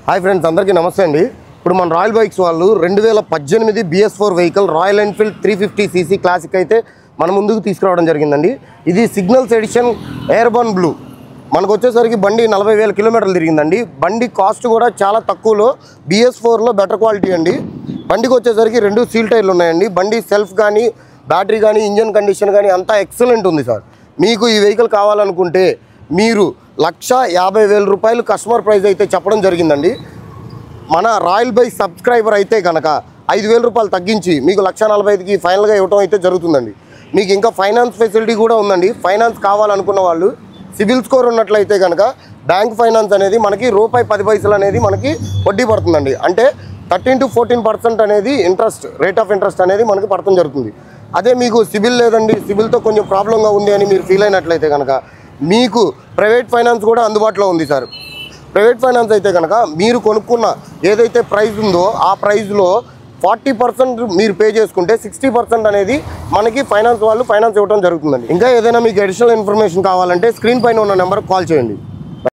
Hi friends, అందరికీ నమస్తే అండి. ఇప్పుడు మన రాయల్ బైక్స్ వాళ్ళు 2018 BS4 vehicle royal Enfield 350cc classic అయితే మన ముందుకు తీసుకురావడం జరిగిందండి. ఇది సిగ్నల్స్ ఎడిషన్ ఎయిర్బర్న్ బ్లూ. మనకు వచ్చేసరికి బండి 40,000 కిలోమీటర్లు తిరిగిందండి. బండి కాస్ట్ కూడా చాలా తక్కువలో BS4లో బెటర్ క్వాలిటీ అండి. బండికి వచ్చేసరికి 2 సీల్ టైర్లు ఉన్నాయండి. బండి సెల్ఫ్ కానీ బ్యాటరీ కానీ ఇంజన్ కండిషన్ కానీ అంతా ఎక్సలెంట్ ఉంది సార్. మీకు ఈ వెహికల్ కావాలనుకుంటే మీరు 1,50,000 రూపాయలు కస్టమర్ ప్రైస్ అయితే చెప్పడం జరిగిందండి. మన రాయల్ బైక్ సబ్స్క్రైబర్ అయితే కనుక 5,000 రూపాయలు తగ్గించి మీకు 1,45,000కి ఫైనల్గా ఇవ్వడం అయితే జరుగుతుందండి. మీకు ఇంకా ఫైనాన్స్ ఫెసిలిటీ కూడా ఉందండి. ఫైనాన్స్ కావాలనుకున్న వాళ్ళు సిబిల్ స్కోర్ ఉన్నట్లయితే కనుక బ్యాంక్ ఫైనాన్స్ అనేది మనకి రూపాయి 10 పైసలు అనేది మనకి వడ్డీ పడుతుందండి. అంటే 13 to 14% అనేది ఇంట్రెస్ట్ రేట్ ఆఫ్ ఇంట్రెస్ట్ అనేది మనకి పడటం జరుగుతుంది. అదే మీకు సిబిల్ లేదండి, సిబిల్తో కొంచెం ప్రాబ్లంగా ఉంది అని మీరు ఫీల్ అయినట్లయితే కనుక మీకు ప్రైవేట్ ఫైనాన్స్ కూడా అందుబాటులో ఉంది సార్. ప్రైవేట్ ఫైనాన్స్ అయితే కనుక మీరు కొనుక్కున్న ఏదైతే ప్రైస్ ఉందో ఆ ప్రైస్లో 40% మీరు పే చేసుకుంటే 60% అనేది మనకి ఫైనాన్స్ వాళ్ళు ఫైనాన్స్ ఇవ్వడం జరుగుతుందండి. ఇంకా ఏదైనా మీకు అడిషనల్ ఇన్ఫర్మేషన్ కావాలంటే స్క్రీన్ పైన ఉన్న నెంబర్కి కాల్ చేయండి.